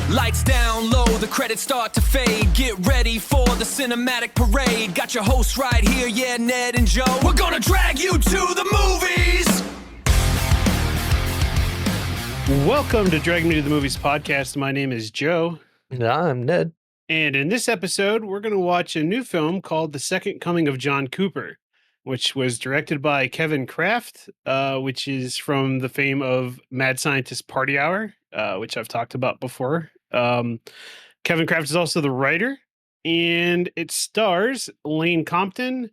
Lights down low, the credits start to fade. Get ready for the cinematic parade. Got your hosts right here, yeah, Ned and Joe. We're gonna drag you to the movies. Welcome to Drag Me to the Movies podcast. My name is Joe. And I'm Ned. And in this episode, we're going to watch a new film called The Second Coming of John Cooper, which was directed by Kevin Kraft, which is from the fame of Mad Scientist Party Hour, which I've talked about before. Kevin Kraft is also the writer, and it stars Lane Compton,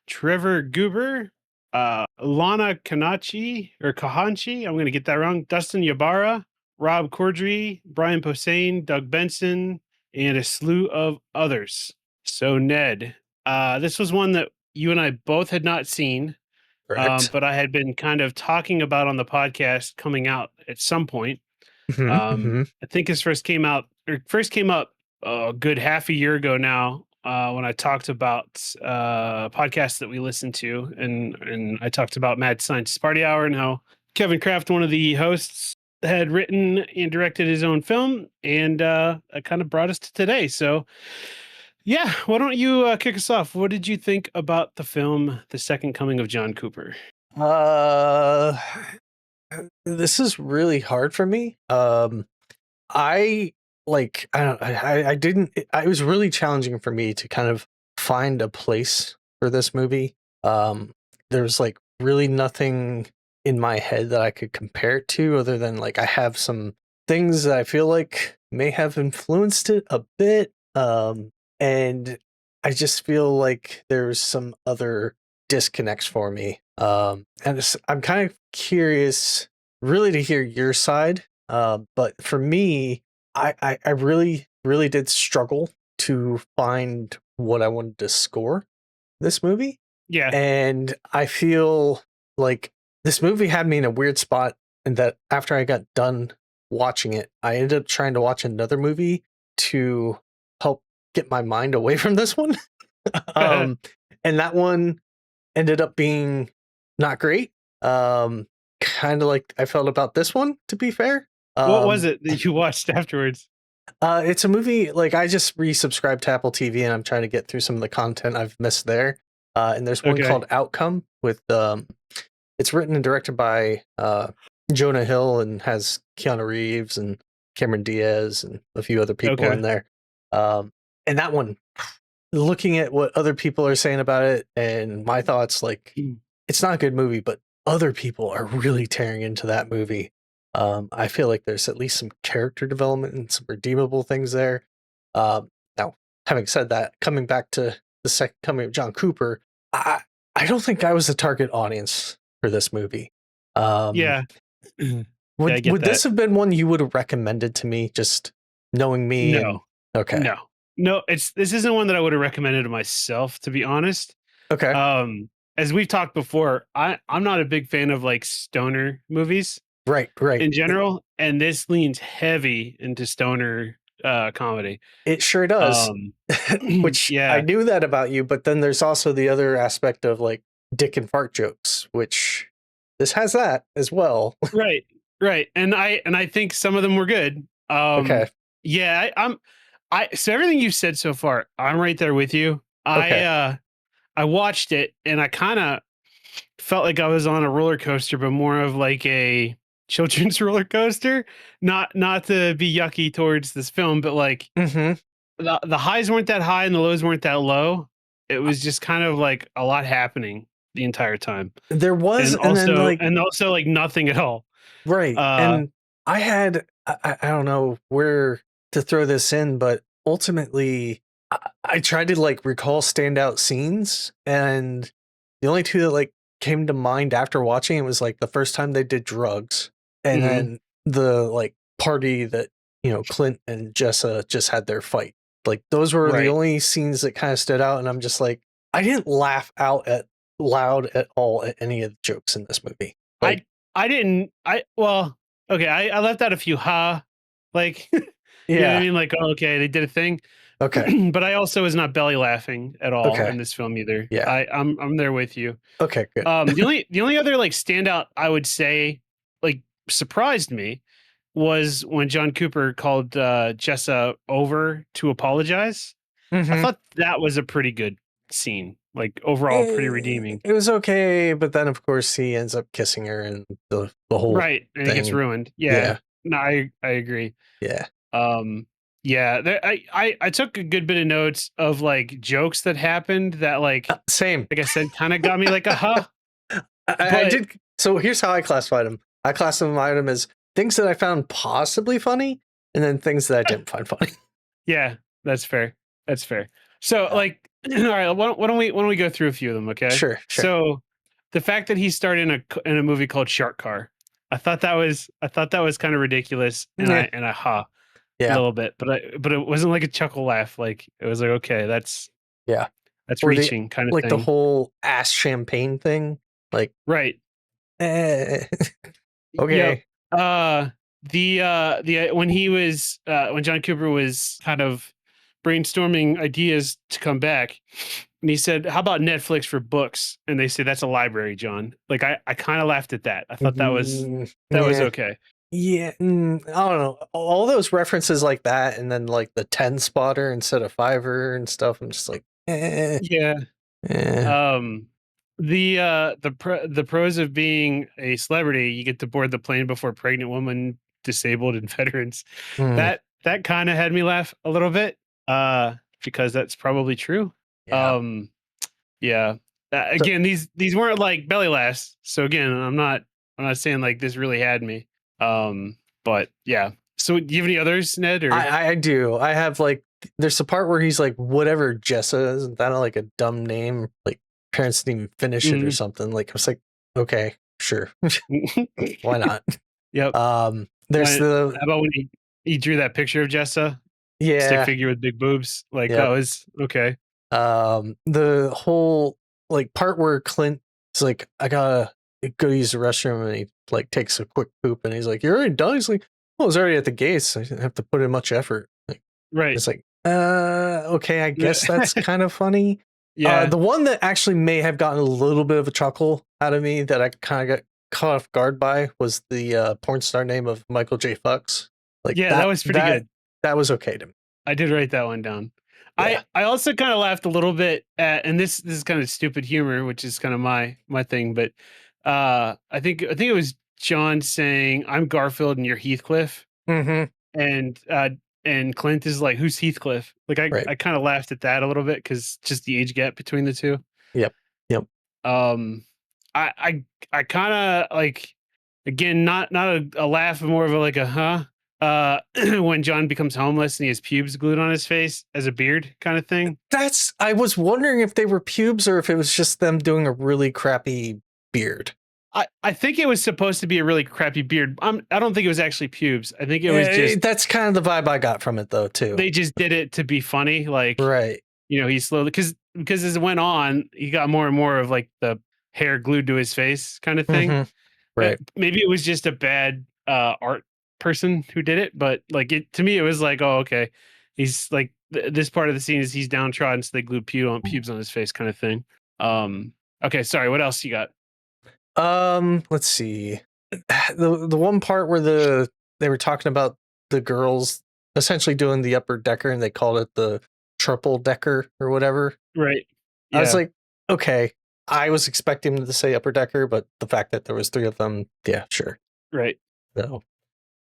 Trevor Goober, Lana Kahanchi, I'm going to get that wrong, Dustin Ybarra, Rob Corddry, Brian Posehn, Doug Benson, and a slew of others. So Ned, this was one that you and I both had not seen, but I had been kind of talking about on the podcast coming out at some point. I think his first came up a good half a year ago now, when I talked about podcasts that we listened to, and I talked about Mad Scientist Party Hour and how Kevin Kraft, one of the hosts, had written and directed his own film, and it kind of brought us to today. So yeah, why don't you kick us off? What did you think about the film The Second Coming of John Cooper? This is really hard for me. It was really challenging for me to kind of find a place for this movie. There's like really nothing in my head that I could compare it to, other than like I have some things that I feel like may have influenced it a bit. And I just feel like there's some other disconnects for me. I'm kind of curious really to hear your side. But for me, I really, really did struggle to find what I wanted to score this movie. Yeah. And I feel like this movie had me in a weird spot, and that after I got done watching it, I ended up trying to watch another movie to help get my mind away from this one. And that one ended up being not great. Kind of like I felt about this one, to be fair. What was it that you watched afterwards? It's a movie, like I just resubscribed to Apple TV, and I'm trying to get through some of the content I've missed there. And there's one called Outcome with it's written and directed by Jonah Hill, and has Keanu Reeves and Cameron Diaz and a few other people in there. And that one, looking at what other people are saying about it and my thoughts, like it's not a good movie, but other people are really tearing into that movie. I feel like there's at least some character development and some redeemable things there. Now, having said that, coming back to The Second Coming of John Cooper, I don't think I was the target audience for this movie. Yeah. Would this have been one you would have recommended to me, just knowing me? No. Okay. No, this isn't one that I would have recommended to myself, to be honest. Okay. As we've talked before, I'm not a big fan of like stoner movies. Right. In general, and this leans heavy into stoner comedy. It sure does. Which I knew that about you, but then there's also the other aspect of like dick and fart jokes, which this has that as well. Right. And I think some of them were good. Okay. Yeah, so everything you've said so far, I'm right there with you. Okay. I watched it, and I kind of felt like I was on a roller coaster, but more of like a children's roller coaster. Not to be yucky towards this film, but like the highs weren't that high and the lows weren't that low. It was just kind of like a lot happening the entire time. There was, and also like nothing at all. Right. And I don't know where to throw this in, but ultimately I tried to like recall standout scenes, and the only two that like came to mind after watching it was like the first time they did drugs, and then the like party that, Clint and Jessa just had their fight. Like those were the only scenes that kind of stood out, and I'm just like, I didn't laugh out loud at all at any of the jokes in this movie. Like, I left out a few like you know what I mean, like, oh, okay, they did a thing. Okay. But I also was not belly laughing at all in this film either. Yeah. I'm there with you. Okay, good. The only other like standout I would say like surprised me was when John Cooper called Jessa over to apologize. I thought that was a pretty good scene. Like overall, pretty redeeming. It was okay, but then of course he ends up kissing her, and the whole Right, and it gets thing. ruined. Yeah, Yeah, no, I agree. yeah. Yeah, I took a good bit of notes of like jokes that happened that Same. like I said, kind of got me like a huh. I But did. So here's how I classified them. I classified them as things that I found possibly funny, and then things that I didn't find funny. yeah, that's fair. That's fair. So Yeah. like, all right, why don't we go through a few of them? Okay. Sure. So the fact that he starred in a movie called Shark Car, I thought that was kind of ridiculous, and Yeah. I ha a Yeah. little bit, but it wasn't like a chuckle laugh. Like it was like, okay, that's Yeah. Or the reaching kind of like the thing. whole ass champagne thing. Like, Right. eh, Yep. okay. When he was when John Cooper was kind of brainstorming ideas to come back, and he said, "How about Netflix for books?" And they said, "That's a library, John." Like I kind of laughed at that. I thought that was Yeah. okay. Yeah, I don't know. All those references like that, and then like the 10 spotter instead of Fiverr and stuff. I'm just like, Yeah. eh. The pros of being a celebrity, you get to board the plane before pregnant women, disabled, and veterans. Hmm, That kind of had me laugh a little bit, because that's probably true. yeah. Yeah. So Again, these weren't like belly laughs. So again, I'm not saying like this really had me. But yeah. So do you have any others, Ned? Or I do. I have like, there's a part where he's like, whatever Jessa, isn't that like a dumb name? Like, parents didn't even finish it or Mhm. something. Like, I was like, okay, sure. Why not? Yep. There's How the, about when he drew that picture of Jessa, stick yeah, figure with big boobs? Like, yep. oh, it's okay. The whole like part where Clint is like, I gotta go use the restroom, and he like takes a quick poop, and he's like, "You're already done." He's like, "Well, I was already at the gates. I didn't have to put in much effort." Like, Right. it's like, okay, I guess that's kind of funny. Yeah. The one that actually may have gotten a little bit of a chuckle out of me that I kind of got caught off guard by was the porn star name of Michael J. Fox. Like Yeah, that was pretty good. that was okay to me. I did write that one down. Yeah. I also kind of laughed a little bit at, and this is kind of stupid humor, which is kind of my thing, but I think it was John saying, "I'm Garfield and you're Heathcliff," Mm-hmm. and Clint is like, "Who's Heathcliff?" Like Right. I kind of laughed at that a little bit because just the age gap between the two. Yep. Yep. Um, I kind of like, again, not a laugh, but more of a like a huh. When John becomes homeless and he has pubes glued on his face as a beard kind of thing. I was wondering if they were pubes or if it was just them doing a really crappy beard. I think it was supposed to be a really crappy beard. I don't think it was actually pubes. I think it was just That's kind of the vibe I got from it though too. they just did it to be funny. Like, Right. he slowly, because as it went on, he got more and more of like the hair glued to his face kind of thing. Mhm. Right. Maybe it was just a bad art person who did it, but like it to me, it was like, oh, okay. He's like this part of the scene is he's downtrodden, so they glued pubes on his face, kind of thing. Okay, sorry. What else you got? Let's see. The one part where they were talking about the girls essentially doing the upper decker and they called it the triple decker or whatever. Right. I was Yeah. like, okay. I was expecting them to say upper decker, but the fact that there was three of them, yeah, sure. Right. So,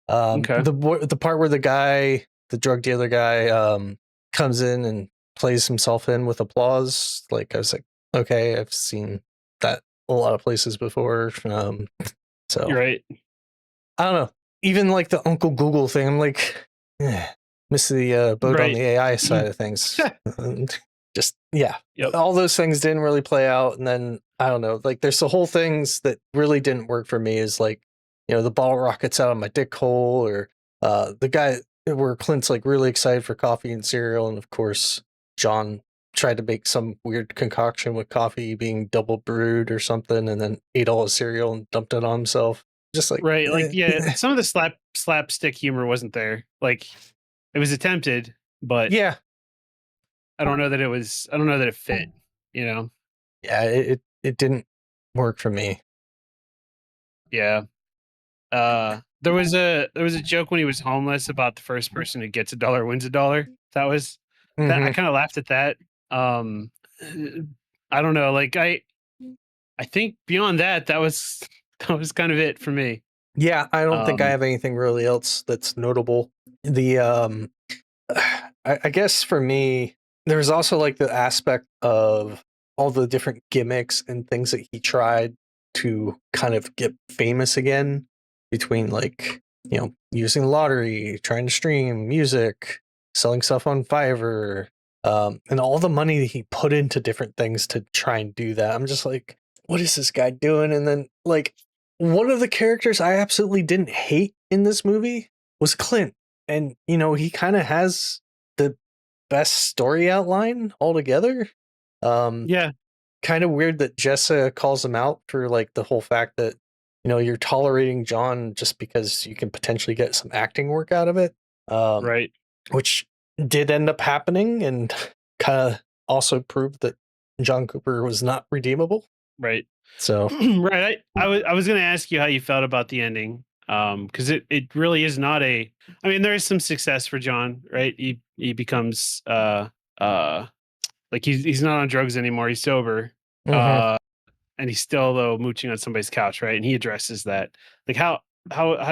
Okay. the part where the drug dealer guy, comes in and plays himself in with applause, like I was like, okay, I've seen that a lot of places before. So You're right. I don't know. Even like the Uncle Google thing, I'm like, miss the boat on Right. the AI side of things. And just yeah, Yep. all those things didn't really play out. And then I don't know, like there's the whole things that really didn't work for me. Is like, the ball rockets out of my dick hole, or the guy where Clint's like really excited for coffee and cereal, and of course John tried to make some weird concoction with coffee being double brewed or something, and then ate all his cereal and dumped it on himself. Just like, Right. Like, yeah, some of the slapstick humor wasn't there. Like, it was attempted, but yeah, I don't know that it fit, you know? yeah, it didn't work for me. Yeah. there was a joke when he was homeless about the first person who gets $1 wins $1. That was that I Hmm. kind of laughed at that. Um, I don't know. Like I think beyond that, that was that was kind of it for me. Yeah, I don't think I Um, have anything really else that's notable. The I guess for me, there's also like the aspect of all the different gimmicks and things that he tried to kind of get famous again, between like, using lottery, trying to stream music, selling stuff on Fiverr, and all the money that he put into different things to try and do that. I'm just like, what is this guy doing? And then like one of the characters I absolutely didn't hate in this movie was Clint. And he kind of has the best story outline altogether. Um, yeah, Kind of weird that Jessa calls him out for like the whole fact that you're tolerating John just because you can potentially get some acting work out of it. Um, right, which did end up happening, and kind of also proved that John Cooper was not redeemable. right. So, Right. I was going to ask you how you felt about the ending. Because it really is not a. I mean, there is some success for John, right? He becomes uh like he's not on drugs anymore. He's sober. mhm. Uh, and he's still though mooching on somebody's couch, right? And he addresses that. Like how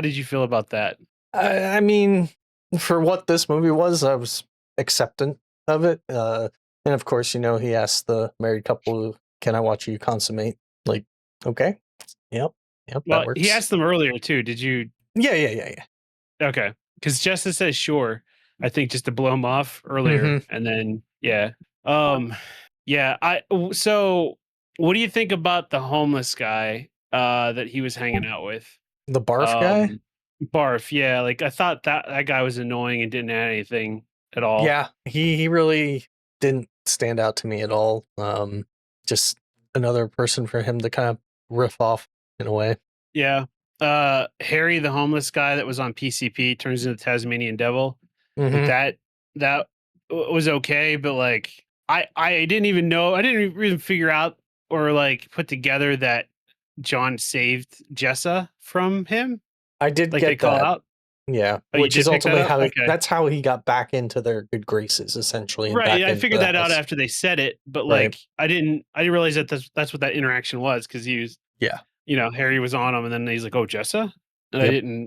did you feel about that? I mean, for what this movie was, I was acceptant of it. And of course, he asked the married couple, "Can I watch you consummate?" Like, okay, yep, yep, that Well, he works. asked them earlier too. Did you? Yeah, yeah, yeah, yeah. Okay, because Jessa says sure. I think just to blow him off Hmm. earlier, and then yeah, um, yeah. So what do you think about the homeless guy that he was hanging out with? The barf guy. Um, Barf. Yeah, like I thought that guy was annoying and didn't add anything at all. Yeah, he really didn't stand out to me at all. Just another person for him to kind of riff off in a way. Yeah. Harry, the homeless guy that was on PCP, turns into Tasmanian Devil. Like Hmm. that was okay, but like I didn't even know. I didn't even figure out or like put together that John saved Jessa from him. I did Like they get call that. out. Yeah, Oh, you which is did pick that ultimately up? how Okay. that's how he got back into their good graces, essentially, and Right. back Yeah, I into figured the that out house. after they said it, but Right. like I didn't realize that that's what that interaction was because he was, Yeah. Harry was on him and then he's like, "Oh, Jessa?" And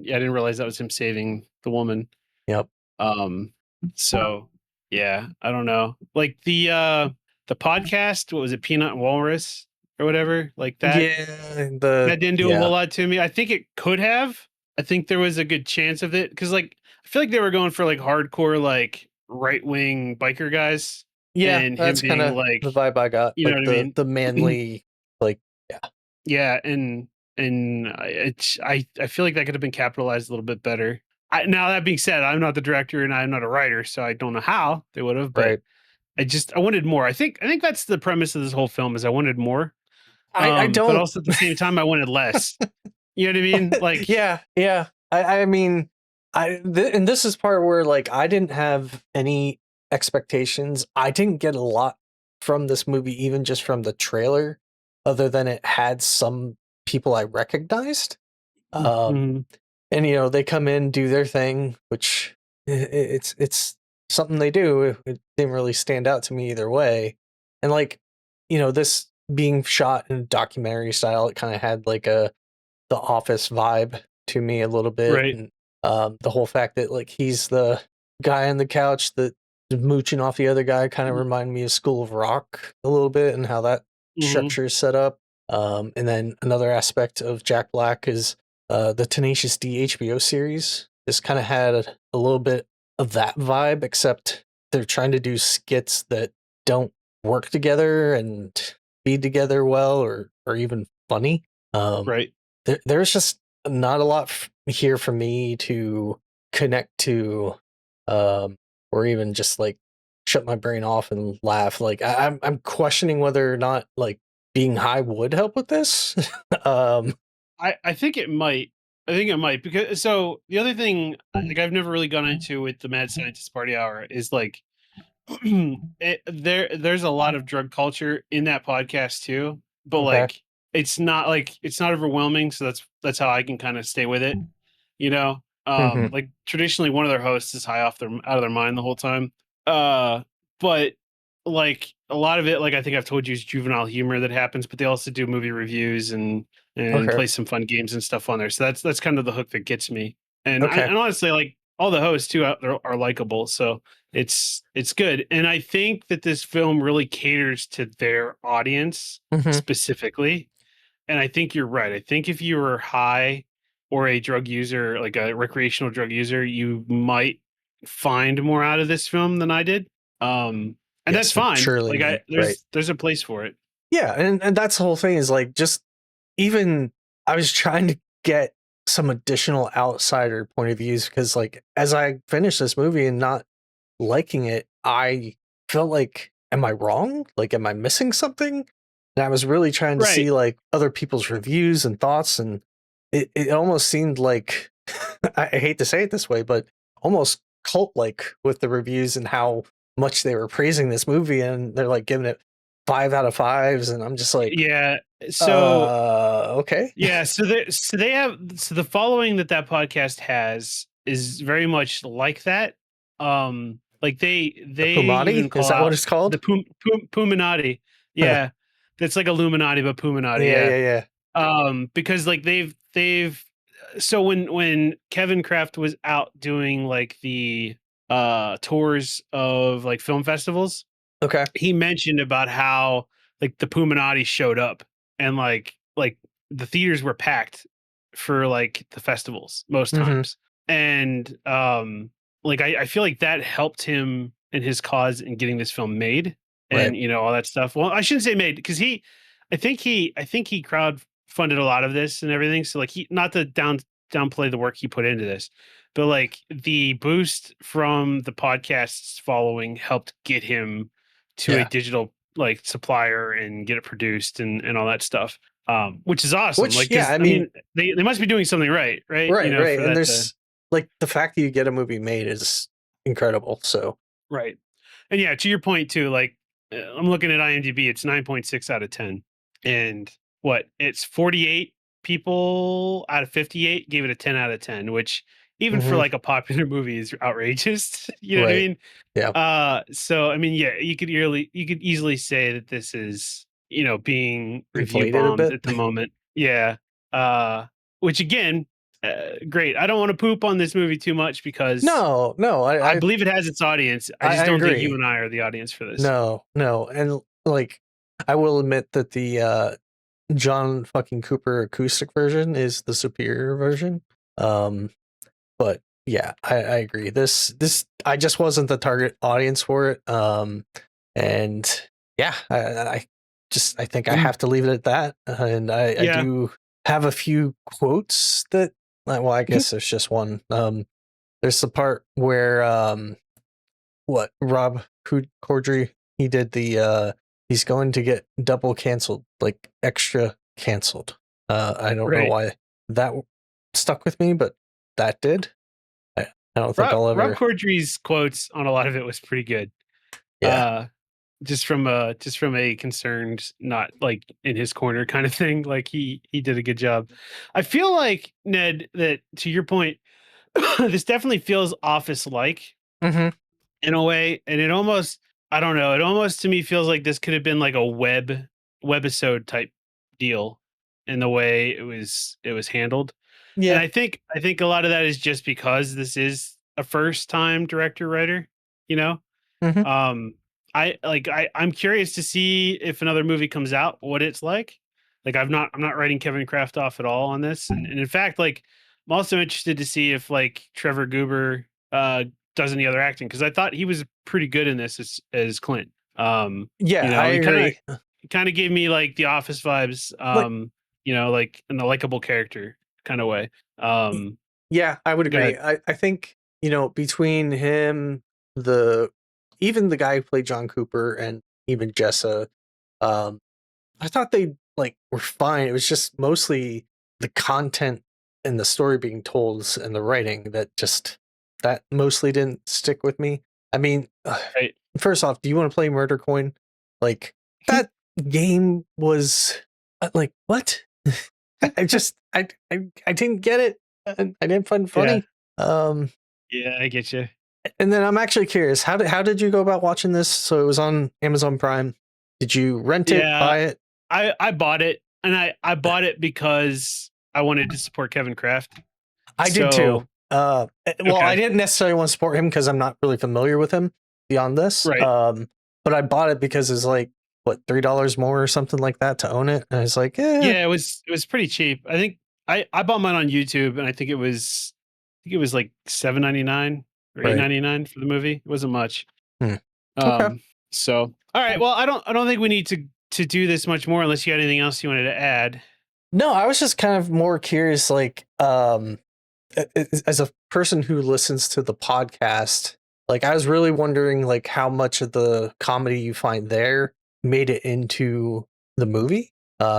Yep. I didn't realize that was him saving the woman. Yep. Um, so yeah, I don't know. Like the podcast, what was it, Peanut and Walrus or whatever? Like Yeah. that didn't do a whole Yeah. lot to me. I think it could have. I think there was a good chance of it because like I feel like they were going for like hardcore like right wing biker guys Yeah. and him That's kind being of like, the vibe I got. you know Like what I the mean? manly, like, yeah. Yeah, and I feel like that could have been capitalized a little bit better. Now that being said, I'm not the director and I'm not a writer, so I don't know how they would have. But Right. I wanted more. I think that's the premise of this whole film is I wanted more. I But don't. also at the same time I wanted less. You know what I mean? Like, Yeah. Yeah. I mean, and this is part where like I didn't have any expectations. I didn't get a lot from this movie, even just from the trailer, other than it had some people I recognized. Um, mhm, and they come in, do their thing, which it's something they do. It didn't really stand out to me either way. And like, this being shot in documentary style, it kind of had like the office vibe to me a little bit. right. And the whole fact that like he's the guy on the couch that is mooching off the other guy kind of reminded me of School of Rock a little bit, and how that Mhm, structure is set up. And then another aspect of Jack Black is the Tenacious D HBO series. Just kind of had a little bit of that vibe, except they're trying to do skits that don't work together and be together well, or even funny. Um, right. there's just not a lot here for me to connect to, um, or even just like shut my brain off and laugh. Like I'm questioning whether or not like being high would help with this. um, I think it might. I think it might because so the other thing like I've never really gone into with the Mad Scientist Party Hour is like there's a lot of drug culture in that podcast too, but okay. like it's not overwhelming, so that's how I can kind of stay with it. you know. Mhm. Like traditionally one of their hosts is high out of their mind the whole time. But like a lot of it, like I think I've told you, is juvenile humor that happens, but they also do movie reviews and Okay. play some fun games and stuff on there. So that's kind of the hook that gets me. And Okay. and honestly, like all the hosts too out there are likable, so it's good. And I think that this film really caters to their audience Mhm. specifically. And I think you're right. I think if you were high or a drug user, like a recreational drug user, you might find more out of this film than I did. And that's Yes, fine. surely Like me. Right. there's a place for it. Yeah, and that's the whole thing is like just even I was trying to get some additional outsider point of views because like as I finished this movie and not liking it, I felt like, am I wrong? Like, am I missing something? And I was really trying to Right. see like other people's reviews and thoughts, and it almost seemed like I hate to say it this way, but almost cult like with the reviews and how much they were praising this movie, and they're like giving it 5 out of 5s, and I'm just like, Yeah. So okay. yeah, they have the following that podcast has is very much like that. Like The they even Pumati, is call that what out it's called? the Puminati. Yeah. That's like Illuminati but Puminati, Yeah, yeah. yeah, yeah. Because like they've so when Kevin Kraft was out doing like the tours of like film festivals, Okay. he mentioned about how like the Puminati showed up and like the theaters were packed for like the festivals most Mm-hmm. times. And like I feel like that helped him in his cause in getting this film made Right. and you know all that stuff. Well, I shouldn't say made because I think he crowd funded a lot of this and everything. So like he not to downplay the work he put into this, but like the boost from the podcast's following helped get him to a Yeah. digital like supplier and get it produced and all that stuff. Which is awesome. Which, Like, yeah, cause I I mean, mean, they must be doing something right? You right, know, right. for And that to, there's like the fact that you get a movie made is incredible. So, right. And yeah, to your point too, like I'm looking at IMDb, it's 9.6 out of 10. And what it's 48 people out of 58 gave it a 10 out of 10, which even for mhm, like a popular movie is outrageous. You know what I right. mean? Yeah. So I mean, yeah, you could easily say that this is, you know, being review Inflated a bombed bit. at the moment. Yeah. Uh, which again, great. I don't want to poop on this movie too much because No, no, I believe it has its audience. I just I don't think you agree. and I are the audience for this. No, no. And like, I will admit that the John fucking Cooper acoustic version is the superior version. Um, but yeah, I agree. This I just wasn't the target audience for it. And yeah, I think I Mm, have to leave it at that. And I yeah. do have a few quotes that well, I Mhm. guess there's just one. There's the part where what Rob Corddry he did the he's going to get double canceled, like extra canceled. I don't know Right. why that stuck with me, but that did. I don't think I'll Rob ever. Corddry's quotes on a lot of it was pretty good. Yeah. Uh, just from a concerned, not like in his corner kind of thing. Like he did a good job. I feel like Ned that to your point, this definitely feels office like Mm-hmm. in a way, and it almost I don't know. It almost to me feels like this could have been like a webisode type deal in the way it was handled. And Yeah. I think a lot of that is just because this is a first time director writer, you know. Mm-hmm. Um, I'm curious to see if another movie comes out, what it's like. Like I'm not writing Kevin Kraft off at all on this, and in fact, like I'm also interested to see if like Trevor Goober does any other acting because I thought he was pretty good in this as Clint. You Yeah, I know, agree. he kind of gave me like the Office vibes. Like, You know, like in a likable character kind of way. Um, yeah, I would Go agree. ahead. I think, between him, the even the guy who played John Cooper and even Jessa, um, I thought they like were fine. It was just mostly the content and the story being told and the writing that mostly didn't stick with me. I mean, Right. first off, do you want to play Murder Coin? Like that game was like what? I just I didn't get it. I didn't find it Yeah. funny. Um, Yeah, I get you. and then I'm actually curious, how did you go about watching this? So it was on Amazon Prime. Did you rent it, Yeah, buy it? I bought it, and I bought it because I wanted to support Kevin Kraft. I did too. So Well, I okay, didn't necessarily want to support him because I'm not really familiar with him beyond this. right. But I bought it because it's like what $3 more or something like that to own it. And I was like, Yeah, it was pretty cheap. I think I bought mine on YouTube, and I think it was like $7.99 or eight right. ninety nine for the movie. It wasn't much. Hmm. Okay. So all right. Well, I don't think we need to do this much more unless you had anything else you wanted to add. No, I was just kind of more curious, like, as a person who listens to the podcast, like I was really wondering like how much of the comedy you find there made it into the movie.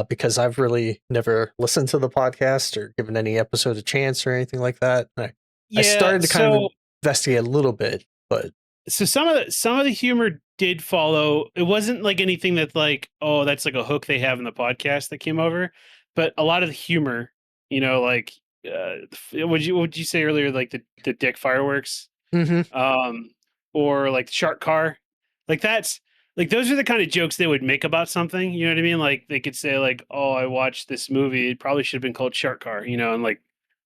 Because I've really never listened to the podcast or given any episode a chance or anything like that. I Yeah. started to kind of investigate a little bit, but So some of the humor did follow. It wasn't like anything that's like, oh, that's like a hook they have in the podcast that came over, but a lot of the humor, like would you say earlier, like the dick fireworks, mm-hmm, um, or like the shark car, like that's like those are the kind of jokes they would make about something. You know what I mean? Like they could say like, oh, I watched this movie. It probably should have been called Shark Car, and like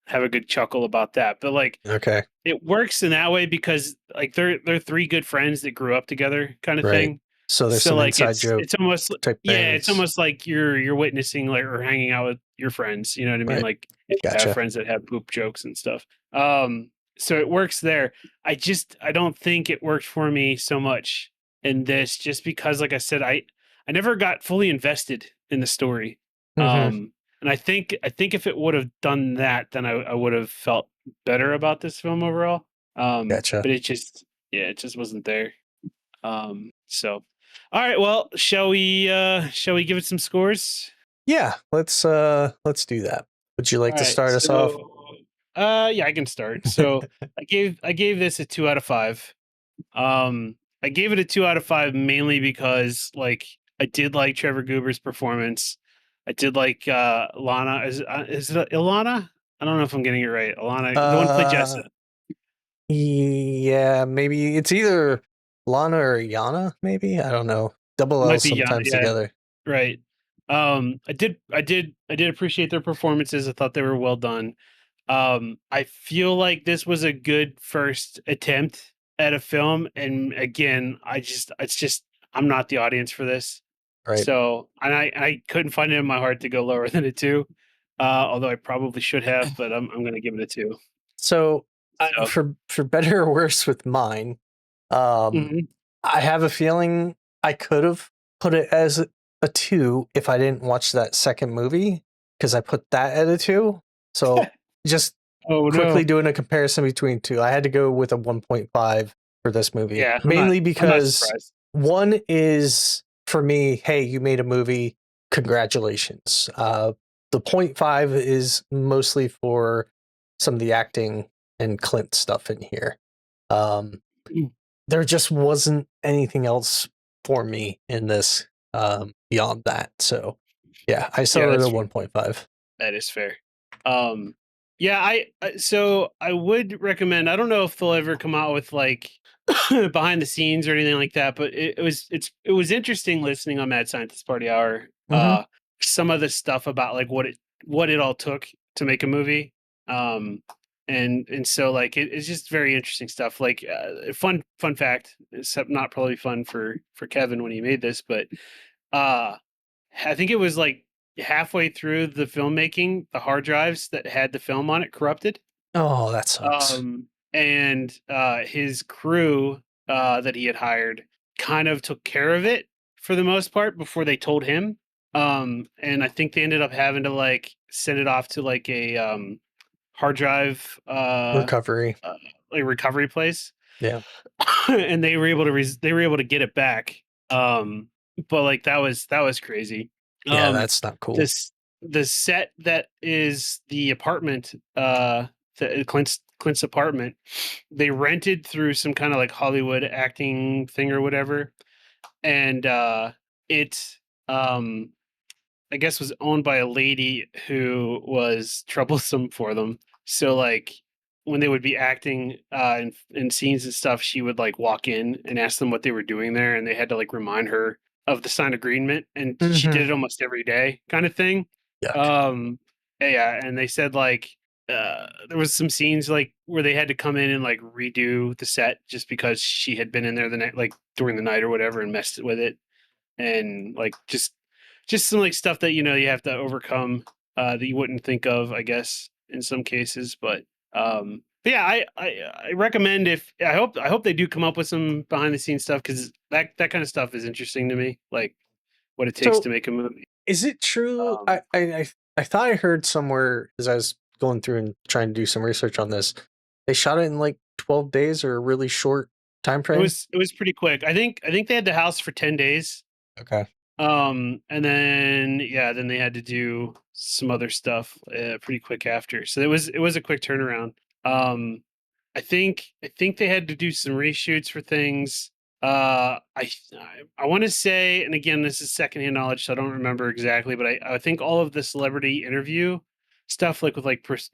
have a good chuckle about that. But like okay, it works in that way because like they're three good friends that grew up together kind of right. thing. So there's So some like inside joke it's almost type yeah, it's things, almost like you're witnessing like or hanging out with your friends, you know what I mean? right? Like if you have Gotcha. friends that have poop jokes and stuff. So it works there. I don't think it worked for me so much in this just because like I said, I never got fully invested in the story. Mm-hmm, And I think if it would have done that, then I would have felt better about this film overall. gotcha. But it just wasn't there. So all right, well, shall we give it some scores? Yeah, let's do that. Would you like All to right. start us off? So yeah, I can start. So I gave this a 2 out of 5. I gave it a 2 out of 5 mainly because like I did like Trevor Goober's performance. I did like Lana. Is it Ilana? I don't know if I'm getting it right. Alana, the one who played uh Jessa. yeah, maybe it's either Lana or Yana, maybe. I don't know. Double It L might be Yana. sometimes Yeah, together. right. I did appreciate their performances. I thought they were well done. I feel like this was a good first attempt at a film, and again, I'm not the audience for this. Right. So, and I couldn't find it in my heart to go lower than a 2, although I probably should have, but I'm gonna give it a 2. So So, for better or worse with mine, um mhm. I have a feeling I could have put it as a 2 if I didn't watch that second movie because I put that at a 2. So just Oh quickly no, doing a comparison between two, I had to go with a 1.5 for this movie, yeah, mainly I'm not because surprised. one is for me, hey, you made a movie, congratulations. The point 0.5 is mostly for some of the acting and Clint stuff in here. Um, Mm. there just wasn't anything else for me in this beyond that. So yeah, I Yeah, settled that's at a fair. 1.5. That is fair. Yeah, so I would recommend. I don't know if they'll ever come out with like behind the scenes or anything like that, but it was interesting listening on Mad Scientist Party Hour. Mm-hmm. Some of the stuff about like what it all took to make a movie. Um, and so like it's just very interesting stuff. Like fun fact, except not probably fun for Kevin when he made this, but uh I think it was like halfway through the filmmaking, the hard drives that had the film on it corrupted. Oh, that sucks. And his crew that he had hired kind of took care of it for the most part before they told him. And I think they ended up having to like send it off to like a hard drive Recovery. like recovery place. Yeah. And they were able to get it back. But like that was crazy. Yeah, Um, that's not cool. this the set that is the apartment, Clint's apartment, they rented through some kind of like Hollywood acting thing or whatever, and it I guess was owned by a lady who was troublesome for them. So like when they would be acting in scenes and stuff, she would like walk in and ask them what they were doing there, and they had to like remind her of the signed agreement, and she did Mm-hmm. it almost every day, kind of thing. Yuck. Yeah, and they said like there was some scenes like where they had to come in and like redo the set just because she had been in there the night, like during the night or whatever, and messed with it, and like just some like stuff that you have to overcome that you wouldn't think of, I guess, in some cases. But yeah, I recommend if I hope they do come up with some behind the scenes stuff, because that kind of stuff is interesting to me, like what it takes So to make a movie. is it true? Um, I thought I heard somewhere as I was going through and trying to do some research on this, they shot it in like 12 days or a really short time it frame. was pretty quick. I think they had the house for 10 days. Okay. And then yeah, then they had to do some other stuff pretty quick after. So it was a quick turnaround. Um, I think they had to do some reshoots for things. I want to say, and again, this is secondhand knowledge, so I don't remember exactly, but I think all of the celebrity interview stuff, like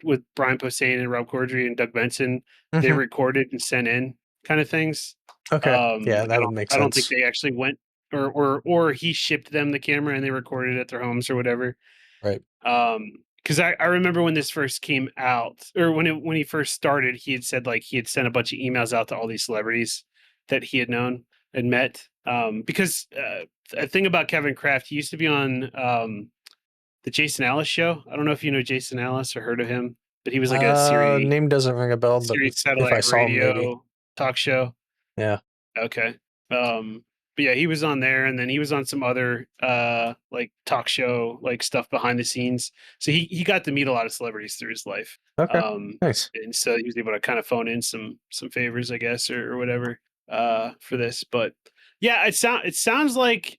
with Brian Posehn and Rob Corddry and Doug Benson, they Hmm. recorded and sent in, kind of things. Okay. Yeah, Like that would make I don't think sense. they actually went, or he shipped them the camera and they recorded it at their homes or whatever. Right. Because I remember when this first came out, or when he first started, he had said like he had sent a bunch of emails out to all these celebrities that he had known and met. Because a thing about Kevin Kraft, he used to be on the Jason Ellis show. I don't know if you know Jason Ellis or heard of him, but he was like a Name doesn't ring a bell, but Sirius if I satellite saw him, maybe. radio talk show. Yeah. Okay. But yeah, he was on there, and then he was on some other like talk show like stuff behind the scenes. So he got to meet a lot of celebrities through his life. Okay. Nice. And so he was able to kind of phone in some favors, I guess, or whatever for this. But yeah, it sounds like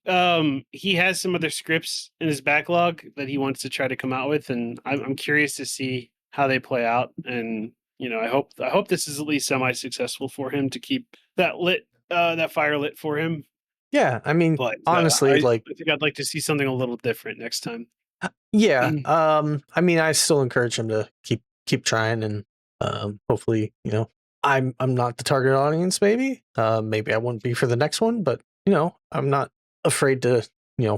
he has some other scripts in his backlog that he wants to try to come out with, and I'm curious to see how they play out. And I hope this is at least semi successful for him to keep that fire lit for him. Yeah, I mean, But honestly, like, I think I'd like to see something a little different next time. yeah. I mean, I still encourage him to keep trying, and hopefully, I'm not the target audience. Maybe, maybe I wouldn't be for the next one, but I'm not afraid to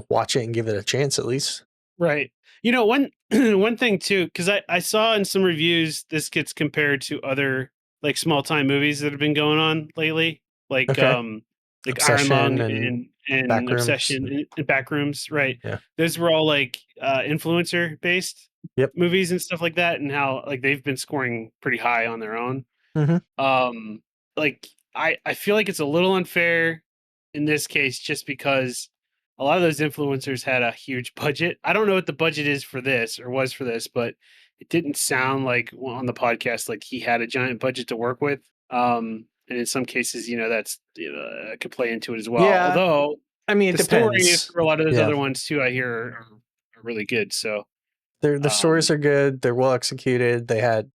watch it and give it a chance at least. Right. One one thing too, because I saw in some reviews this gets compared to other like small time movies that have been going on lately, like Okay, Iron Obsession Lung and and Backrooms. Obsession and Backrooms, right? Yeah. Those were all like influencer based Yep. movies and stuff like that, and how like they've been scoring pretty high on their own. Hmm. Um, like I feel like it's a little unfair in this case, just because a lot of those influencers had a huge budget. I don't know what the budget is for this or was for this, but it didn't sound like on the podcast like he had a giant budget to work with. And in some cases, that's could play into it as well. Yeah, Although I mean, it the stories depends. for a lot of those Yeah, other ones too, I hear are really good. So the stories um, are good. They're well executed. They had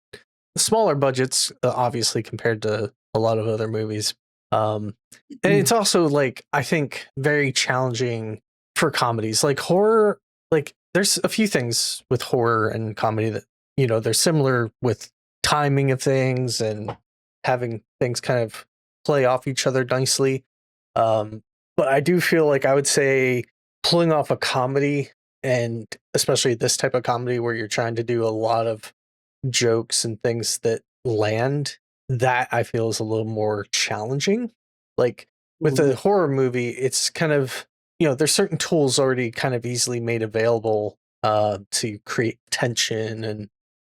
smaller budgets, obviously, compared to a lot of other movies. And it's also like I think very challenging for comedies, like horror. Like there's a few things with horror and comedy that they're similar with timing of things and having things kind of play off each other nicely. But I do feel like I would say pulling off a comedy, and especially this type of comedy where you're trying to do a lot of jokes and things that land, that I feel is a little more challenging. Like with a horror movie, it's kind of, there's certain tools already kind of easily made available to create tension and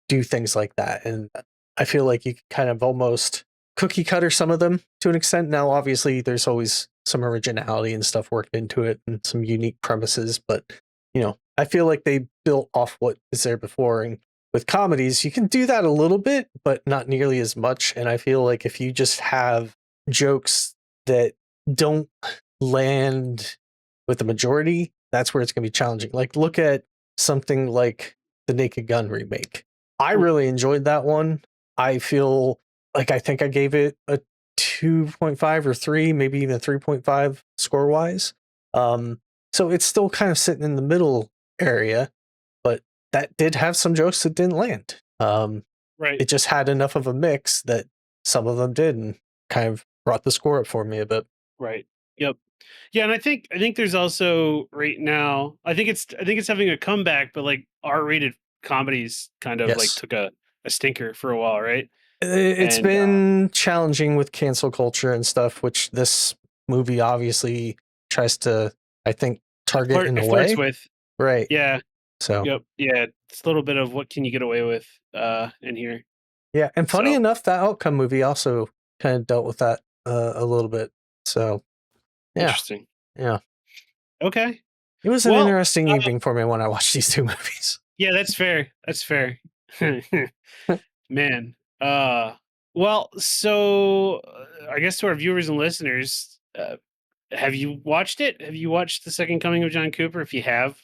do things like that. And I feel like you can kind of almost cookie cutter some of them to an extent. Now, obviously, there's always some originality and stuff worked into it and some unique premises, but I feel like they built off what is there before. And with comedies, you can do that a little bit, but not nearly as much. And I feel like if you just have jokes that don't land with the majority, that's where it's going to be challenging. Like, look at something like the Naked Gun remake. I really enjoyed that one. I feel like I think I gave it a 2.5 or 3, maybe even 3.5 score wise. So it's still kind of sitting in the middle area, but that did have some jokes that didn't land. Right. it just had enough of a mix that some of them did, and kind of brought the score up for me a bit. Right. Yep. Yeah, and I think there's also right now. I think it's having a comeback, but like R-rated comedies kind of like Yes. took a stinker for a while, right? It's And been challenging with cancel culture and stuff, which this movie obviously tries to, I think, target in a flirts way. with. Right. Yeah. So. Yep. Yeah. It's a little bit of what can you get away with in here. Yeah, and funny So. enough, that Outcome movie also kind of dealt with that a little bit. So. Yeah. Interesting. Yeah. Okay. It was an interesting evening for me when I watched these two movies. Yeah, that's fair. That's fair. Man. Well, so I guess to our viewers and listeners, have you watched it? Have you watched The Second Coming of John Cooper? If you have,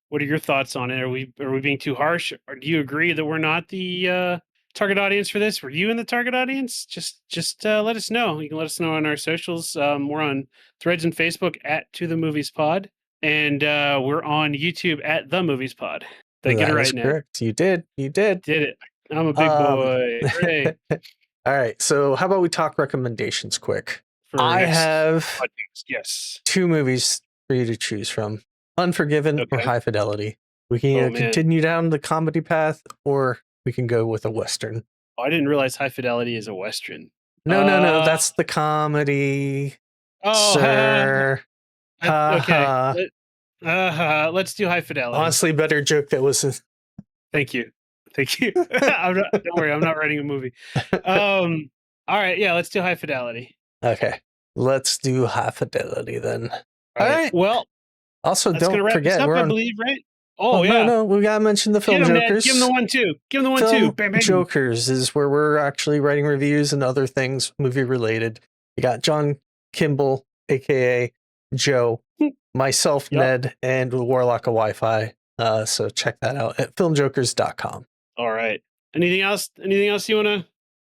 what are your thoughts on it? Are we being too harsh? Or do you agree that we're not the target audience for this? Were you in the target audience? Just let us know. You can let us know on our socials. We're on Threads and Facebook at To The Movies Pod, and we're on YouTube at The Movies Pod. Did I get it right, Ned? Correct. You did. You did. Did it. I'm a big boy. Hooray. All right. So how about we talk recommendations quick? For I next have podcast. Yes. 2 movies for you to choose from: Unforgiven or Okay. High Fidelity. We can either continue down the comedy path, or we can go with a Western. Oh, I didn't realize High Fidelity is a Western. No. That's the comedy. Oh, sir. Okay. Let's do High Fidelity. Honestly, better joke that was. Thank you. Don't worry, I'm not writing a movie. All right, yeah, let's do High Fidelity. Okay, let's do High Fidelity then. All right. Well, also that's don't forget, up, we're I on. believe, right? Oh yeah. No, we gotta mention the Film Jokers. Give him the 1 2. Give him the 1 2. Film Bang, bang. Jokers is where we're actually writing reviews and other things movie related. You got John Kimball, aka Joe, myself, Yep. Ned, and Warlock of Wi-Fi. So check that out at filmjokers.com. All right. Anything else? You wanna?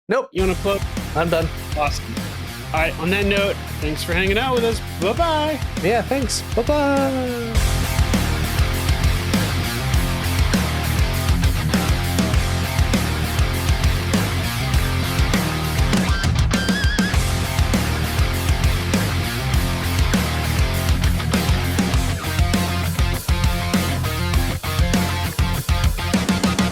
Nope. You wanna plug? I'm done. Awesome. All right. On that note, thanks for hanging out with us. Bye bye. Yeah, thanks. Bye-bye.